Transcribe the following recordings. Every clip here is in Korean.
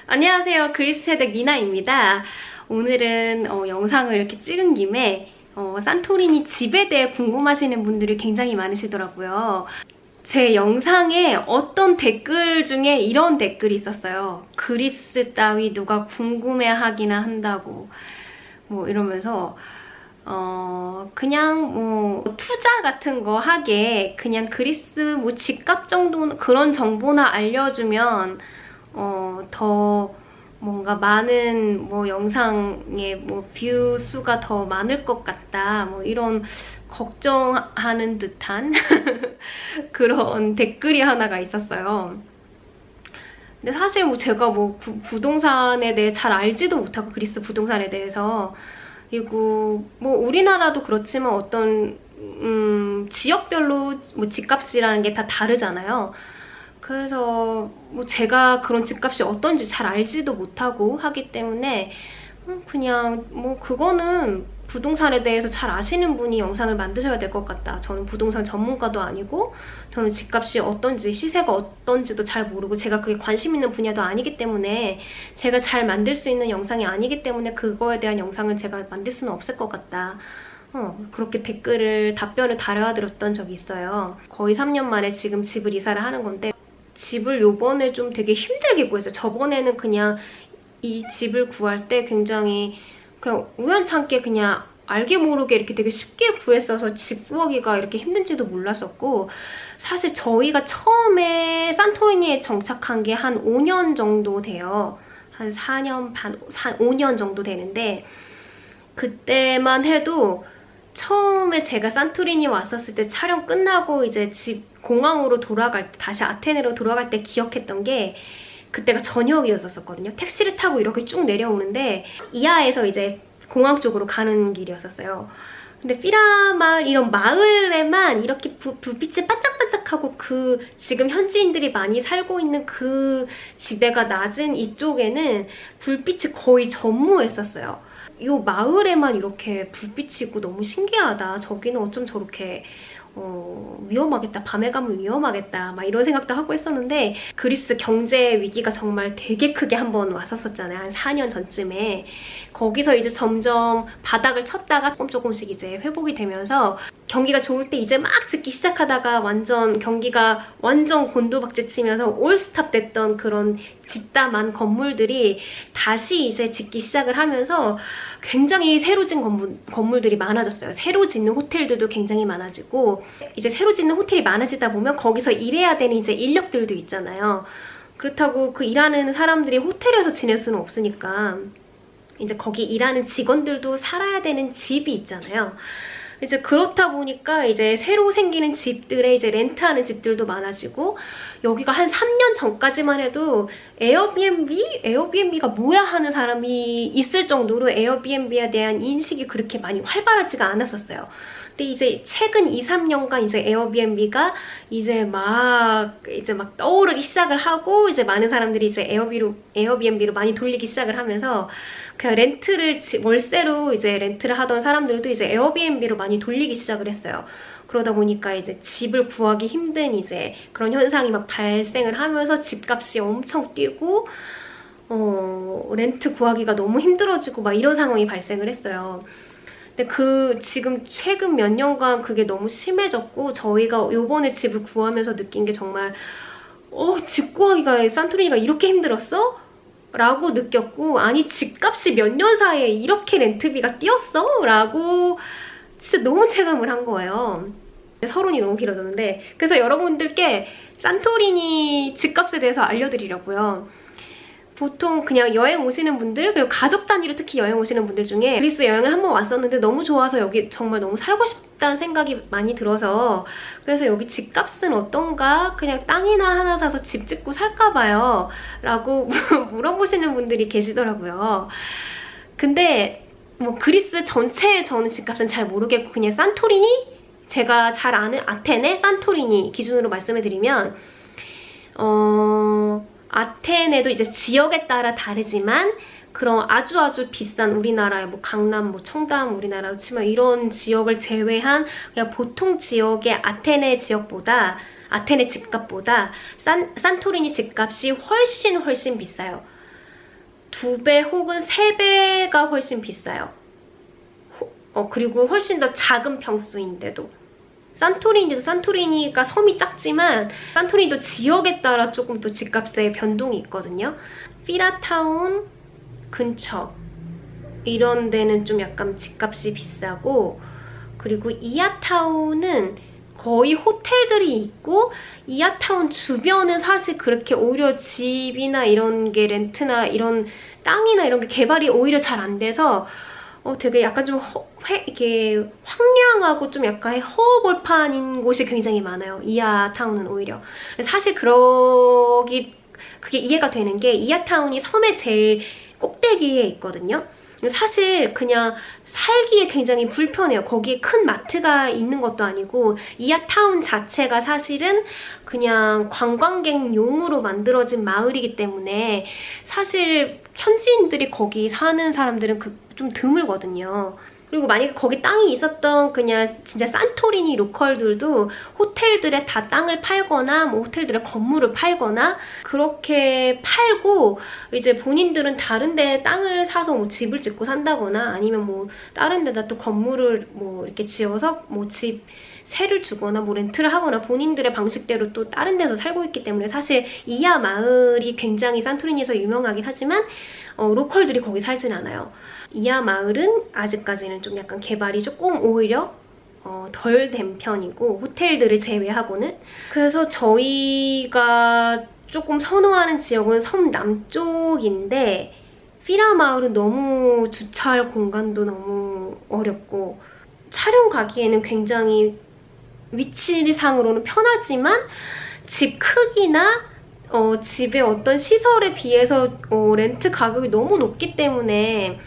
안녕하세요. 그리스 세대 미나입니다. 오늘은 영상을 이렇게 찍은 김에 산토리니 집에 대해 궁금하시는 분들이 굉장히 많으시더라고요. 제 영상에 어떤 댓글 중에 이런 댓글이 있었어요. 그리스 따위 누가 궁금해하기나 한다고 뭐 이러면서 그냥 뭐 투자 같은 거 하게 그냥 그리스 뭐 집값 정도 그런 정보나 알려주면 더 뭔가 많은 뭐 영상에 뭐 뷰 수가 더 많을 것 같다 뭐 이런 걱정하는 듯한 그런 댓글이 하나가 있었어요. 근데 사실 뭐 제가 뭐 부동산에 대해 잘 알지도 못하고 그리스 부동산에 대해서 그리고 뭐 우리나라도 그렇지만 어떤 지역별로 뭐 집값이라는 게 다 다르잖아요. 그래서 뭐 제가 그런 집값이 어떤지 잘 알지도 못하고 하기 때문에 그냥 뭐 그거는 부동산에 대해서 잘 아시는 분이 영상을 만드셔야 될 것 같다. 저는 부동산 전문가도 아니고 저는 집값이 어떤지 시세가 어떤지도 잘 모르고 제가 그게 관심 있는 분야도 아니기 때문에 제가 잘 만들 수 있는 영상이 아니기 때문에 그거에 대한 영상은 제가 만들 수는 없을 것 같다. 그렇게 답변을 달아드렸던 적이 있어요. 거의 3년 만에 지금 집을 이사를 하는 건데 집을 요번에 좀 되게 힘들게 구했어요. 저번에는 그냥 이 집을 구할 때 굉장히 그냥 우연찮게 그냥 알게 모르게 이렇게 되게 쉽게 구했어서 집 구하기가 이렇게 힘든지도 몰랐었고 사실 저희가 처음에 산토리니에 정착한 게 한 5년 정도 돼요. 한 4년 반, 5년 정도 되는데 그때만 해도 처음에 제가 산토리니 왔었을 때 촬영 끝나고 이제 공항으로 돌아갈 때 다시 아테네로 돌아갈 때 기억했던 게 그때가 저녁이었었거든요. 택시를 타고 이렇게 쭉 내려오는데 이하에서 이제 공항 쪽으로 가는 길이었었어요. 근데 피라마을 이런 마을에만 이렇게 불빛이 반짝반짝하고 그 지금 현지인들이 많이 살고 있는 그 지대가 낮은 이쪽에는 불빛이 거의 전무했었어요. 이 마을에만 이렇게 불빛이 있고 너무 신기하다. 저기는 어쩜 저렇게 위험하겠다. 밤에 가면 위험하겠다. 막 이런 생각도 하고 있었는데 그리스 경제 위기가 정말 되게 크게 한번 왔었잖아요. 한 4년 전쯤에. 거기서 이제 점점 바닥을 쳤다가 조금씩 이제 회복이 되면서 경기가 좋을 때 이제 막 짓기 시작하다가 경기가 완전 곤두박질 치면서 올스탑 됐던 그런 짓다만 건물들이 다시 이제 짓기 시작을 하면서 굉장히 새로 진 건물들이 많아졌어요. 새로 짓는 호텔들도 굉장히 많아지고 이제 새로 짓는 호텔이 많아지다 보면 거기서 일해야 되는 이제 인력들도 있잖아요. 그렇다고 그 일하는 사람들이 호텔에서 지낼 수는 없으니까 이제 거기 일하는 직원들도 살아야 되는 집이 있잖아요. 이제 그렇다 보니까 이제 새로 생기는 집들에 이제 렌트하는 집들도 많아지고 여기가 한 3년 전까지만 해도 에어비앤비가 뭐야 하는 사람이 있을 정도로 에어비앤비에 대한 인식이 그렇게 많이 활발하지가 않았었어요. 근데 이제 최근 2, 3년간 이제 에어비앤비가 이제 막 떠오르기 시작을 하고 이제 많은 사람들이 이제 에어비앤비로 많이 돌리기 시작을 하면서 그냥 월세로 이제 렌트를 하던 사람들도 이제 에어비앤비로 많이 돌리기 시작을 했어요. 그러다 보니까 이제 집을 구하기 힘든 이제 그런 현상이 막 발생을 하면서 집값이 엄청 뛰고 렌트 구하기가 너무 힘들어지고 막 이런 상황이 발생을 했어요. 근데 지금 최근 몇 년간 그게 너무 심해졌고 저희가 요번에 집을 구하면서 느낀 게 정말 집 구하기가 산토리니가 이렇게 힘들었어? 라고 느꼈고 아니 집값이 몇 년 사이에 이렇게 렌트비가 뛰었어? 라고 진짜 너무 체감을 한 거예요. 서론이 너무 길어졌는데 그래서 여러분들께 산토리니 집값에 대해서 알려드리려고요. 보통 그냥 여행 오시는 분들 그리고 가족 단위로 특히 여행 오시는 분들 중에 그리스 여행을 한번 왔었는데 너무 좋아서 여기 정말 너무 살고 싶다는 생각이 많이 들어서 그래서 여기 집값은 어떤가? 그냥 땅이나 하나 사서 집 짓고 살까 봐요 라고 물어보시는 분들이 계시더라고요. 근데 뭐 그리스 전체의 저는 집값은 잘 모르겠고 그냥 산토리니? 제가 잘 아는 아테네, 산토리니 기준으로 말씀을 드리면 아테네도 이제 지역에 따라 다르지만 그런 아주 비싼 우리나라의 뭐 강남, 뭐 청담 우리나라로 치면 이런 지역을 제외한 그냥 보통 지역의 아테네 집값보다 산토리니 집값이 훨씬 비싸요. 2배 혹은 3배가 훨씬 비싸요. 그리고 훨씬 더 작은 평수인데도. 산토리니도 산토리니가 섬이 작지만 산토리니도 지역에 따라 조금 또 집값의 변동이 있거든요. 피라타운 근처 이런 데는 좀 약간 집값이 비싸고, 그리고 이아타운은 거의 호텔들이 있고, 이아타운 주변은 사실 그렇게 오히려 집이나 이런 게 렌트나 이런 땅이나 이런 게 개발이 오히려 잘 안 돼서 되게 약간 좀 이렇게 황량하고 좀 약간 허허벌판인 곳이 굉장히 많아요. 이아타운은 오히려. 사실 그게 이해가 되는 게 이아타운이 섬의 제일 꼭대기에 있거든요. 사실 그냥 살기에 굉장히 불편해요. 거기에 큰 마트가 있는 것도 아니고, 이아타운 자체가 사실은 그냥 관광객용으로 만들어진 마을이기 때문에 사실 현지인들이 거기 사는 사람들은 좀 드물거든요. 그리고 만약에 거기 땅이 있었던 그냥 진짜 산토리니 로컬들도 호텔들에 다 땅을 팔거나 뭐 호텔들의 건물을 팔거나 그렇게 팔고, 이제 본인들은 다른 데 땅을 사서 뭐 집을 짓고 산다거나 아니면 뭐 다른 데다 또 건물을 뭐 이렇게 지어서 뭐 집 세를 주거나 뭐 렌트를 하거나 본인들의 방식대로 또 다른 데서 살고 있기 때문에, 사실 이아 마을이 굉장히 산토리니에서 유명하긴 하지만 로컬들이 거기 살진 않아요. 이아 마을은 아직까지는 좀 약간 개발이 조금 오히려 덜 된 편이고, 호텔들을 제외하고는. 그래서 저희가 조금 선호하는 지역은 섬 남쪽인데, 피라 마을은 너무 주차할 공간도 너무 어렵고 촬영 가기에는 굉장히 위치상으로는 편하지만 집 크기나 집의 어떤 시설에 비해서 렌트 가격이 너무 높기 때문에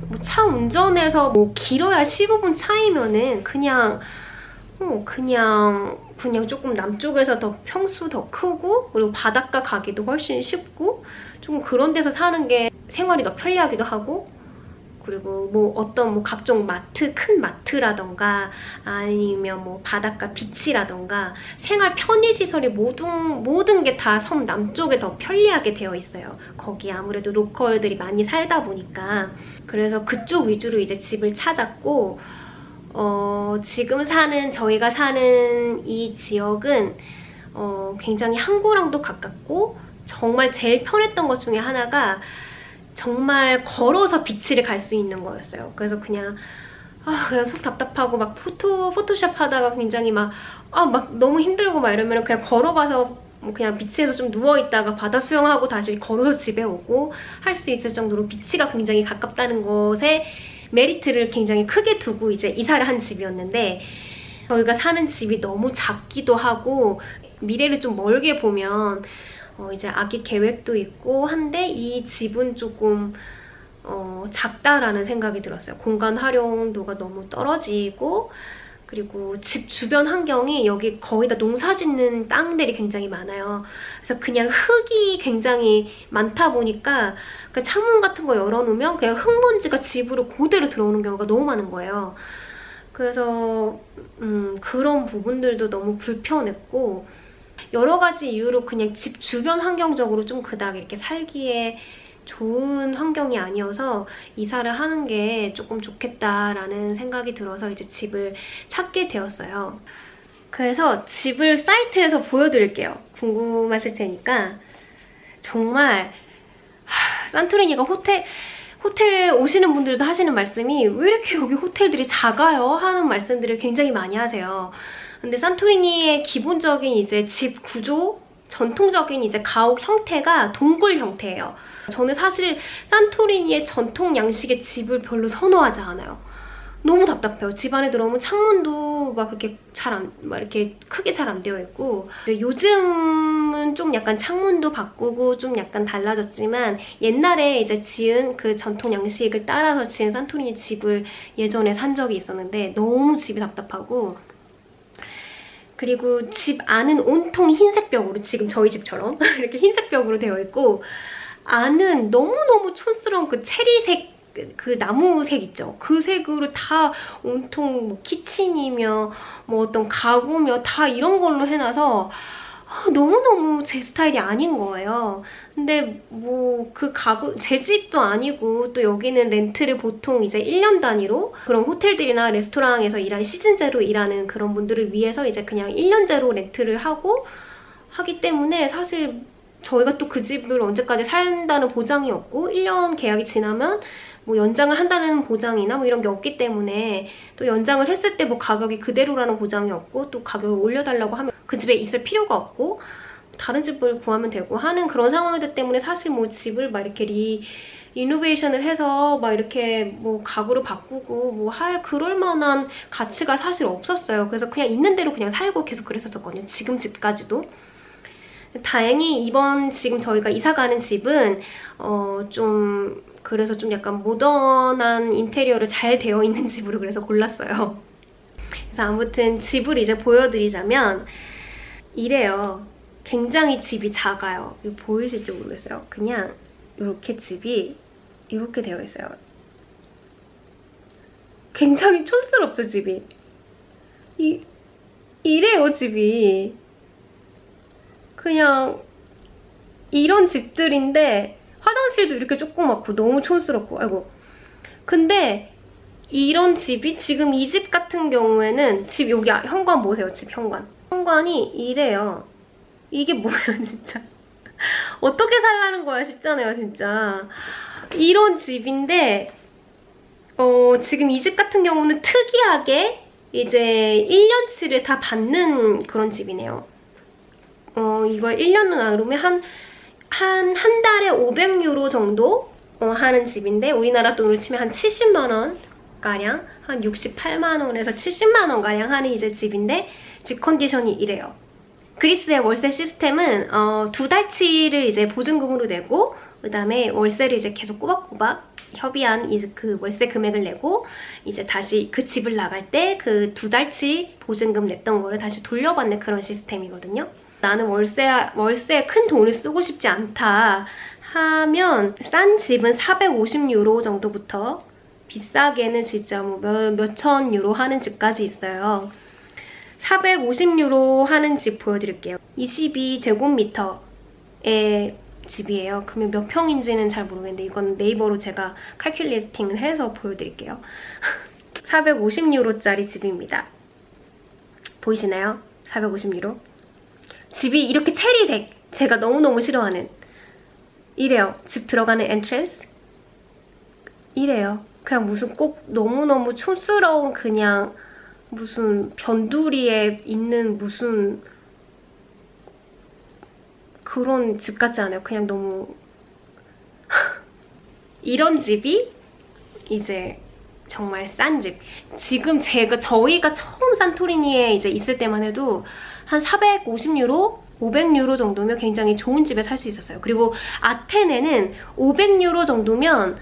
뭐 차 운전해서 뭐 길어야 15분 차이면은 그냥 조금 남쪽에서 더 평수 더 크고, 그리고 바닷가 가기도 훨씬 쉽고, 좀 그런 데서 사는 게 생활이 더 편리하기도 하고, 그리고 뭐 어떤 뭐 각종 마트, 큰 마트라던가 아니면 뭐 바닷가 비치라던가 생활 편의시설이 모든 게 다 섬 남쪽에 더 편리하게 되어 있어요. 거기 아무래도 로컬들이 많이 살다 보니까. 그래서 그쪽 위주로 이제 집을 찾았고, 지금 저희가 사는 이 지역은 굉장히 항구랑도 가깝고, 정말 제일 편했던 것 중에 하나가 정말 걸어서 비치를 갈 수 있는 거였어요. 그래서 그냥 속 답답하고 막 포토샵 하다가 굉장히 막 너무 힘들고 막 이러면 그냥 걸어가서 뭐 그냥 비치에서 좀 누워있다가 바다 수영하고 다시 걸어서 집에 오고 할 수 있을 정도로 비치가 굉장히 가깝다는 것에 메리트를 굉장히 크게 두고 이제 이사를 한 집이었는데, 저희가 사는 집이 너무 작기도 하고 미래를 좀 멀게 보면 이제 아기 계획도 있고 한데, 이 집은 조금 작다라는 생각이 들었어요. 공간 활용도가 너무 떨어지고, 그리고 집 주변 환경이 여기 거의 다 농사 짓는 땅들이 굉장히 많아요. 그래서 그냥 흙이 굉장히 많다 보니까 그 창문 같은 거 열어놓으면 그냥 흙먼지가 집으로 그대로 들어오는 경우가 너무 많은 거예요. 그래서 그런 부분들도 너무 불편했고, 여러 가지 이유로 그냥 집 주변 환경적으로 좀 그닥 이렇게 살기에 좋은 환경이 아니어서 이사를 하는 게 조금 좋겠다라는 생각이 들어서 이제 집을 찾게 되었어요. 그래서 집을 사이트에서 보여드릴게요. 궁금하실 테니까. 정말 산토리니가 호텔 오시는 분들도 하시는 말씀이 왜 이렇게 여기 호텔들이 작아요? 하는 말씀들을 굉장히 많이 하세요. 근데 산토리니의 기본적인 이제 집 구조, 전통적인 이제 가옥 형태가 동굴 형태예요. 저는 사실 산토리니의 전통 양식의 집을 별로 선호하지 않아요. 너무 답답해요. 집 안에 들어오면 창문도 막 그렇게 이렇게 크게 잘 안 되어 있고, 요즘은 좀 약간 창문도 바꾸고 좀 약간 달라졌지만, 옛날에 이제 지은 그 전통 양식을 따라서 지은 산토리니 집을 예전에 산 적이 있었는데 너무 집이 답답하고, 그리고 집 안은 온통 흰색 벽으로, 지금 저희 집처럼 이렇게 흰색 벽으로 되어 있고, 안은 너무너무 촌스러운 그 체리색, 그 나무색 있죠? 그 색으로 다 온통 뭐 키친이며 뭐 어떤 가구며 다 이런 걸로 해놔서 너무너무 제 스타일이 아닌 거예요. 근데 뭐 그 가구, 제 집도 아니고 또 여기는 렌트를 보통 이제 1년 단위로 그런 호텔들이나 레스토랑에서 일하는 시즌제로 일하는 그런 분들을 위해서 이제 그냥 1년제로 렌트를 하고 하기 때문에 사실 저희가 또 그 집을 언제까지 산다는 보장이 없고 1년 계약이 지나면 뭐 연장을 한다는 보장이나 뭐 이런 게 없기 때문에 또 연장을 했을 때 뭐 가격이 그대로라는 보장이 없고 또 가격을 올려달라고 하면 그 집에 있을 필요가 없고 다른 집을 구하면 되고 하는 그런 상황이기 때문에 사실 뭐 집을 막 이렇게 리노베이션을 해서 막 이렇게 뭐 가구를 바꾸고 뭐 할 그럴 만한 가치가 사실 없었어요. 그래서 그냥 있는 대로 그냥 살고 계속 그랬었거든요. 지금 집까지도. 다행히 이번 지금 저희가 이사 가는 집은 좀 그래서 좀 약간 모던한 인테리어를 잘 되어 있는 집으로 그래서 골랐어요. 그래서 아무튼 집을 이제 보여드리자면 이래요. 굉장히 집이 작아요. 이거 보이실지 모르겠어요. 그냥 이렇게 집이 이렇게 되어 있어요. 굉장히 촌스럽죠, 집이. 이래요, 집이. 그냥 이런 집들인데 화장실도 이렇게 조그맣고 너무 촌스럽고 아이고. 근데 이런 집이 지금 이 집 같은 경우에는 집 여기 현관 보세요. 집 현관. 현관이 이래요. 이게 뭐예요, 진짜. 어떻게 살라는 거야 싶잖아요, 진짜. 이런 집인데 지금 이 집 같은 경우는 특이하게 이제 1년치를 다 받는 그런 집이네요. 이걸 1년은 안 오르면 한 달에 500유로 정도 하는 집인데 우리나라 돈으로 치면 한 70만 원 가량, 한 68만 원에서 70만 원 가량 하는 이제 집인데 집 컨디션이 이래요. 그리스의 월세 시스템은 2달치를 이제 보증금으로 내고 그다음에 월세를 이제 계속 꼬박꼬박 협의한 이제 그 월세 금액을 내고 이제 다시 그 집을 나갈 때 그 2달치 보증금 냈던 거를 다시 돌려받는 그런 시스템이거든요. 나는 월세에 큰 돈을 쓰고 싶지 않다 하면 싼 집은 450유로 정도부터 비싸게는 진짜 뭐 몇천 유로 하는 집까지 있어요. 450유로 하는 집 보여드릴게요. 22제곱미터의 집이에요. 그러면 몇 평인지는 잘 모르겠는데 이건 네이버로 제가 칼큘레이팅을 해서 보여드릴게요. 450유로짜리 집입니다. 보이시나요? 450유로. 집이 이렇게 체리색, 제가 너무너무 싫어하는 이래요. 집 들어가는 엔트랜스 이래요. 그냥 무슨 꼭 너무너무 촌스러운 그냥 무슨 변두리에 있는 무슨 그런 집 같지 않아요? 그냥 너무 이런 집이 이제 정말 싼 집. 지금 저희가 처음 산토리니에 이제 있을 때만 해도 한 450유로, 500유로 정도면 굉장히 좋은 집에 살 수 있었어요. 그리고 아테네는 500유로 정도면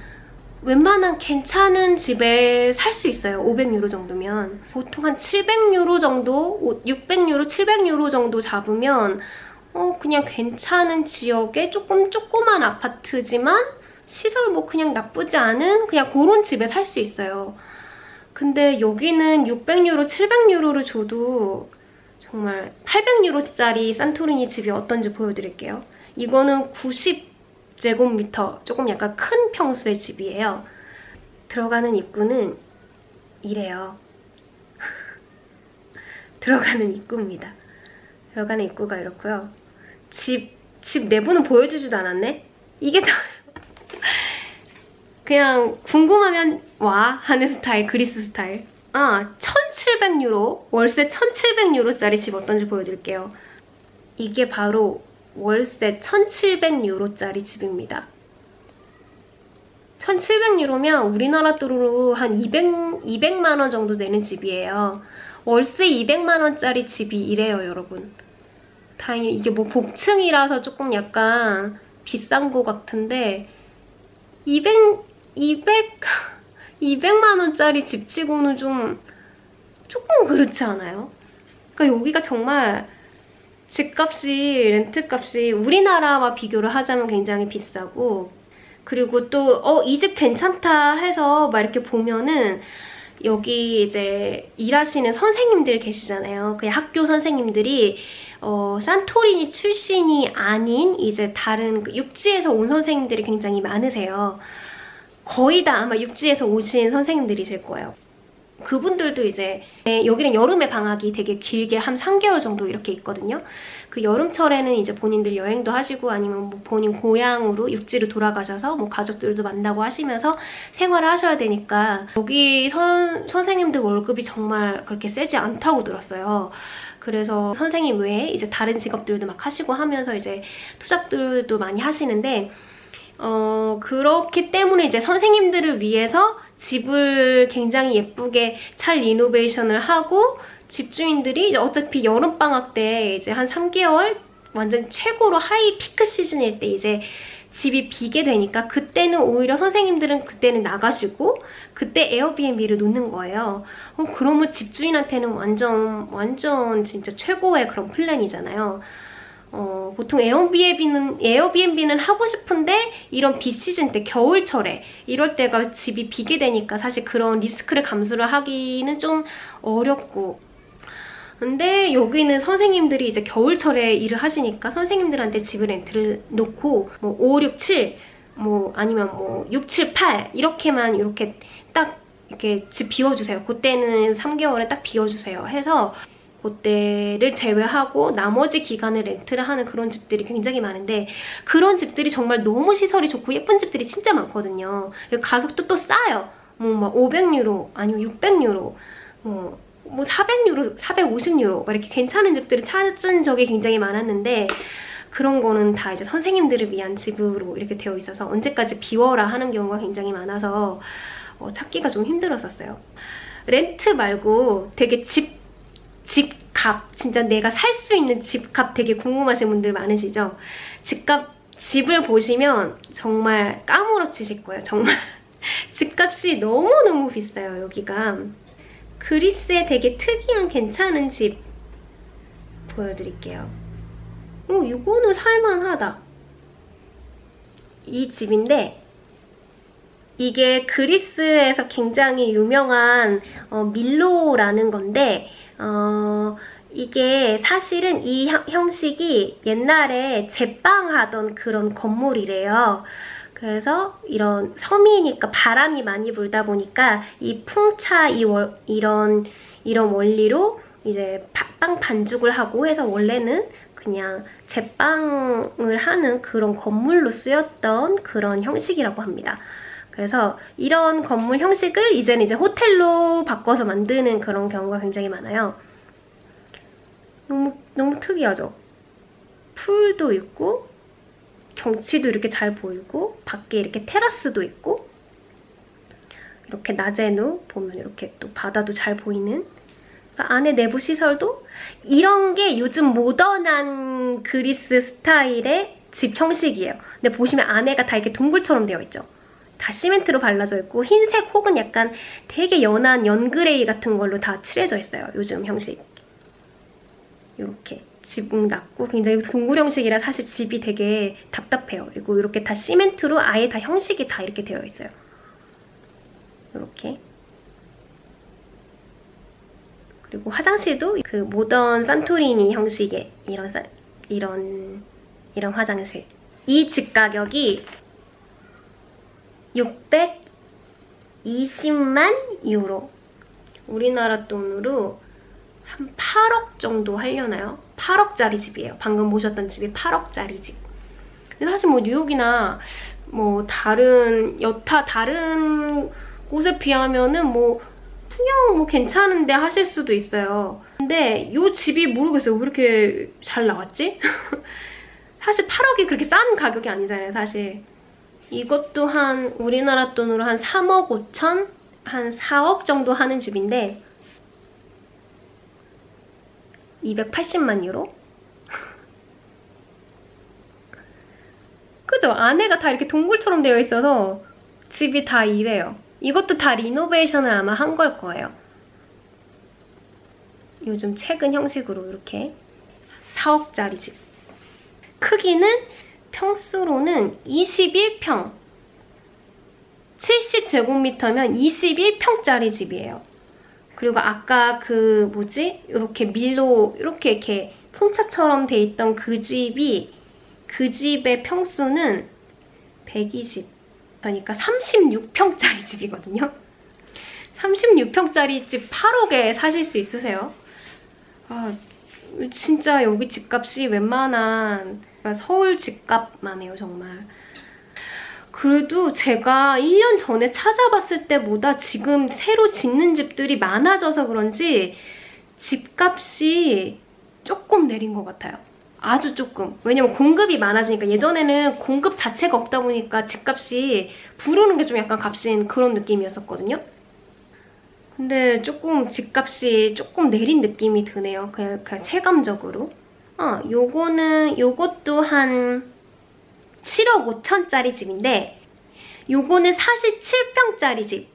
웬만한 괜찮은 집에 살 수 있어요. 500유로 정도면. 보통 한 700유로 정도, 600유로, 700유로 정도 잡으면 그냥 괜찮은 지역에 조그만 아파트지만 시설 뭐 그냥 나쁘지 않은 그냥 그런 집에 살 수 있어요. 근데 여기는 600유로, 700유로를 줘도 정말 800유로짜리 산토리니 집이 어떤지 보여드릴게요. 이거는 90제곱미터, 조금 약간 큰 평수의 집이에요. 들어가는 입구는 이래요. 들어가는 입구입니다. 들어가는 입구가 이렇고요. 집 내부는 보여주지도 않았네? 이게 다 그냥 궁금하면 와 하는 스타일, 그리스 스타일. 1700유로, 월세 1700유로짜리 집 어떤지 보여드릴게요. 이게 바로 월세 1700유로짜리 집입니다. 1700유로면 우리나라 돈으로 한 200만 원 정도 되는 집이에요. 월세 200만 원짜리 집이 이래요, 여러분. 다행히 이게 뭐 복층이라서 조금 약간 비싼 거 같은데 200만 원짜리 집치고는 좀 조금 그렇지 않아요? 그러니까 여기가 정말 집값이, 렌트값이 우리나라와 비교를 하자면 굉장히 비싸고, 그리고 또 이 집 괜찮다 해서 막 이렇게 보면은 여기 이제 일하시는 선생님들 계시잖아요. 그냥 학교 선생님들이 산토리니 출신이 아닌 이제 다른 육지에서 온 선생님들이 굉장히 많으세요. 거의 다 아마 육지에서 오신 선생님들이실 거예요. 그분들도 이제 여기는 여름에 방학이 되게 길게 한 3개월 정도 이렇게 있거든요. 그 여름철에는 이제 본인들 여행도 하시고 아니면 뭐 본인 고향으로 육지로 돌아가셔서 뭐 가족들도 만나고 하시면서 생활을 하셔야 되니까 여기 선생님들 월급이 정말 그렇게 세지 않다고 들었어요. 그래서 선생님 외에 이제 다른 직업들도 막 하시고 하면서 이제 투잡들도 많이 하시는데 그렇기 때문에 이제 선생님들을 위해서 집을 굉장히 예쁘게 잘 리노베이션을 하고 집주인들이 어차피 여름방학 때 이제 한 3개월 완전 최고로 하이 피크 시즌일 때 이제 집이 비게 되니까 그때는 오히려 선생님들은 그때는 나가시고 그때 에어비앤비를 놓는 거예요. 그러면 집주인한테는 완전 진짜 최고의 그런 플랜이잖아요. 보통 에어비앤비는 하고 싶은데 이런 비시즌 때 겨울철에 이럴 때가 집이 비게 되니까 사실 그런 리스크를 감수를 하기는 좀 어렵고 근데 여기는 선생님들이 이제 겨울철에 일을 하시니까 선생님들한테 집을 렌트를 놓고 뭐 5, 6, 7 뭐 아니면 뭐 6, 7, 8 이렇게만 이렇게 딱 이렇게 집 비워주세요. 그때는 3개월에 딱 비워주세요 해서 그때를 제외하고 나머지 기간을 렌트를 하는 그런 집들이 굉장히 많은데 그런 집들이 정말 너무 시설이 좋고 예쁜 집들이 진짜 많거든요. 가격도 또 싸요. 뭐 막 500유로 아니면 600유로 뭐 400유로, 450유로 막 이렇게 괜찮은 집들을 찾은 적이 굉장히 많았는데 그런 거는 다 이제 선생님들을 위한 집으로 이렇게 되어 있어서 언제까지 비워라 하는 경우가 굉장히 많아서 찾기가 좀 힘들었었어요. 렌트 말고 되게 집값, 진짜 내가 살 수 있는 집값 되게 궁금하신 분들 많으시죠? 집을 보시면 정말 까무러치실 거예요. 정말 집값이 너무너무 비싸요, 여기가. 그리스의 되게 특이한 괜찮은 집 보여드릴게요. 이거는 살만하다. 이 집인데 이게 그리스에서 굉장히 유명한 밀로라는 건데 이게 사실은 이 형식이 옛날에 제빵하던 그런 건물이래요. 그래서 이런 섬이니까 바람이 많이 불다 보니까 이 풍차 이런 원리로 이제 빵 반죽을 하고 해서 원래는 그냥 제빵을 하는 그런 건물로 쓰였던 그런 형식이라고 합니다. 그래서 이런 건물 형식을 이제는 이제 호텔로 바꿔서 만드는 그런 경우가 굉장히 많아요. 너무 특이하죠? 풀도 있고 경치도 이렇게 잘 보이고 밖에 이렇게 테라스도 있고 이렇게 낮에는 보면 이렇게 또 바다도 잘 보이는 그러니까 안에 내부 시설도 이런 게 요즘 모던한 그리스 스타일의 집 형식이에요. 근데 보시면 안에가 다 이렇게 동굴처럼 되어 있죠. 다 시멘트로 발라져 있고 흰색 혹은 약간 되게 연한 연그레이 같은 걸로 다 칠해져 있어요. 요즘 형식. 이렇게 지붕 낮고 굉장히 동굴 형식이라 사실 집이 되게 답답해요. 그리고 이렇게 다 시멘트로 아예 다 형식이 다 이렇게 되어 있어요. 이렇게. 그리고 화장실도 그 모던 산토리니 형식의 이런 화장실. 이 집 가격이 620만 유로. 우리나라 돈으로 한 8억 정도 하려나요? 8억짜리 집이에요. 방금 보셨던 집이 8억짜리 집. 근데 사실 뭐 뉴욕이나 뭐 다른 곳에 비하면은 뭐 그냥 뭐 괜찮은데 하실 수도 있어요. 근데 이 집이 모르겠어요. 왜 이렇게 잘 나왔지? 사실 8억이 그렇게 싼 가격이 아니잖아요, 사실. 이것도 한 우리나라 돈으로 한 3억 5천? 한 4억 정도 하는 집인데 280만 유로? 그죠? 안에가 다 이렇게 동굴처럼 되어 있어서 집이 다 이래요. 이것도 다 리노베이션을 아마 한 걸 거예요. 요즘 최근 형식으로 이렇게 4억짜리 집. 크기는 평수로는 21평. 70제곱미터면 21평짜리 집이에요. 그리고 아까 이렇게 밀로 이렇게 풍차처럼 돼 있던 그 집의 평수는 120, 그러니까 36평짜리 집이거든요. 36평짜리 집 8억에 사실 수 있으세요? 아, 진짜 여기 집값이 웬만한 그러니까 서울 집값만 해요, 정말. 그래도 제가 1년 전에 찾아봤을 때보다 지금 새로 짓는 집들이 많아져서 그런지 집값이 조금 내린 것 같아요. 아주 조금. 왜냐면 공급이 많아지니까 예전에는 공급 자체가 없다 보니까 집값이 부르는 게 좀 약간 값인 그런 느낌이었었거든요. 근데 조금 집값이 조금 내린 느낌이 드네요. 그냥 체감적으로. 요것도 한 7억 5천짜리 집인데 요거는 47평짜리 집.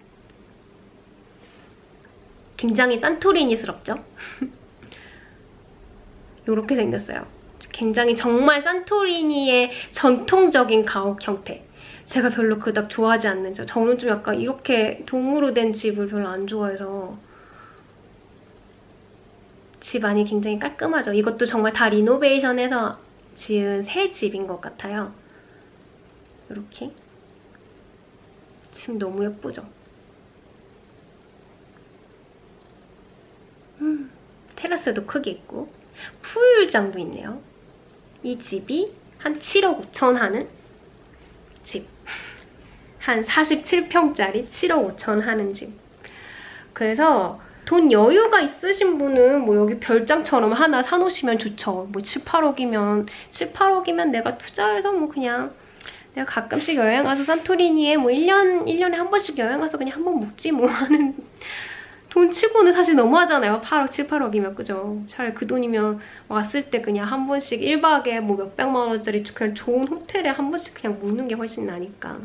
굉장히 산토리니스럽죠? 요렇게 생겼어요. 굉장히 정말 산토리니의 전통적인 가옥 형태. 제가 별로 그닥 좋아하지 않는 집. 저는 좀 약간 이렇게 동으로 된 집을 별로 안 좋아해서 집 안이 굉장히 깔끔하죠. 이것도 정말 다 리노베이션해서 지은 새 집인 것 같아요. 이렇게 집 너무 예쁘죠? 테라스도 크게 있고 풀장도 있네요. 이 집이 한 7억 5천 하는 집. 한 47평짜리 7억 5천 하는 집. 그래서 돈 여유가 있으신 분은 뭐 여기 별장처럼 하나 사놓으시면 좋죠. 뭐 7, 8억이면 내가 투자해서 뭐 그냥 내가 가끔씩 여행 가서 산토리니에 뭐 1년에 한 번씩 여행 가서 그냥 한 번 묵지 뭐 하는 돈 치고는 사실 너무하잖아요. 8억, 7, 8억이면 그죠? 차라리 그 돈이면 왔을 때 그냥 한 번씩 1박에 뭐 몇백만 원짜리 그냥 좋은 호텔에 한 번씩 그냥 묵는 게 훨씬 나니까.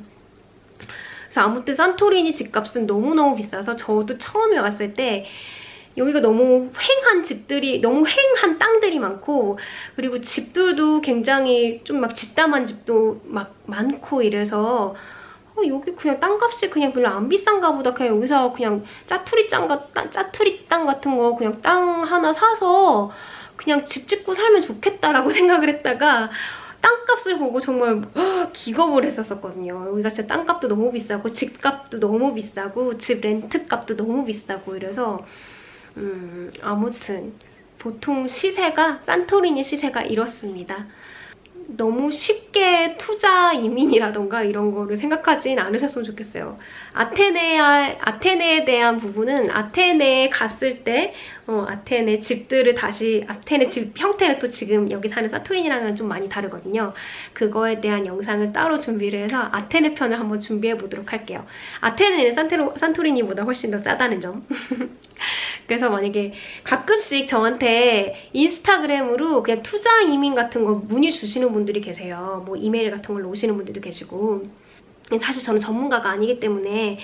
그래서 아무튼 산토리니 집값은 너무너무 비싸서 저도 처음에 왔을 때 여기가 너무 휑한 집들이, 너무 휑한 땅들이 많고 그리고 집들도 굉장히 좀 막 짓담한 집도 막 많고 이래서 여기 그냥 땅값이 그냥 별로 안 비싼가 보다. 그냥 여기서 그냥 짜투리 땅 같은 거 그냥 땅 하나 사서 그냥 집 짓고 살면 좋겠다라고 생각을 했다가 땅값을 보고 정말 기겁을 했었거든요. 여기가 진짜 땅값도 너무 비싸고 집값도 너무 비싸고 집 렌트값도 너무 비싸고 이래서 아무튼 보통 시세가 산토리니 시세가 이렇습니다. 너무 쉽게 투자 이민이라던가 이런 거를 생각하진 않으셨으면 좋겠어요. 아테네에 대한 부분은 아테네에 갔을 때 아테네 집들을 다시 아테네 집 형태는 또 지금 여기 사는 산토리니랑은 좀 많이 다르거든요. 그거에 대한 영상을 따로 준비를 해서 아테네 편을 한번 준비해 보도록 할게요. 아테네는 산토리니보다 훨씬 더 싸다는 점. 그래서 만약에 가끔씩 저한테 인스타그램으로 그냥 투자 이민 같은 거 문의 주시는 분들이 계세요. 뭐 이메일 같은 걸로 오시는 분들도 계시고. 사실 저는 전문가가 아니기 때문에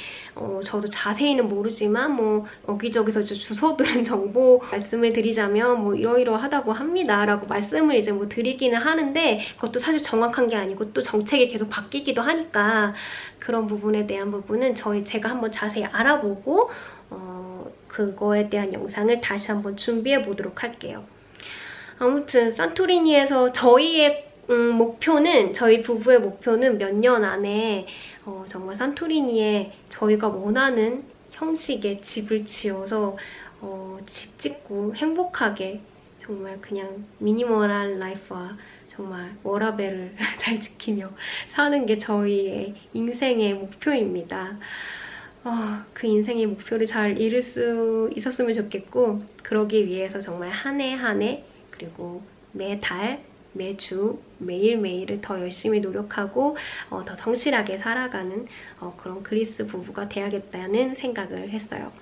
저도 자세히는 모르지만 뭐 여기저기서 주워들은 정보 말씀을 드리자면 뭐 이러이러하다고 합니다 라고 말씀을 이제 뭐 드리기는 하는데 그것도 사실 정확한 게 아니고 또 정책이 계속 바뀌기도 하니까 그런 부분에 대한 부분은 제가 한번 자세히 알아보고 그거에 대한 영상을 다시 한번 준비해 보도록 할게요. 아무튼 산토리니에서 저희의 저희 부부의 목표는 몇 년 안에 정말 산토리니에 저희가 원하는 형식의 집을 지어서 집 짓고 행복하게 정말 그냥 미니멀한 라이프와 정말 워라밸을 잘 지키며 사는 게 저희의 인생의 목표입니다. 그 인생의 목표를 잘 이룰 수 있었으면 좋겠고 그러기 위해서 정말 한 해 한 해 그리고 매달 매주 매일매일을 더 열심히 노력하고 더 성실하게 살아가는 그런 그리스 부부가 돼야겠다는 생각을 했어요.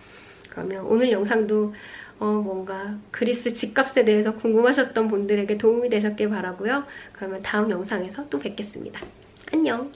그러면 오늘 영상도 뭔가 그리스 집값에 대해서 궁금하셨던 분들에게 도움이 되셨길 바라고요. 그러면 다음 영상에서 또 뵙겠습니다. 안녕!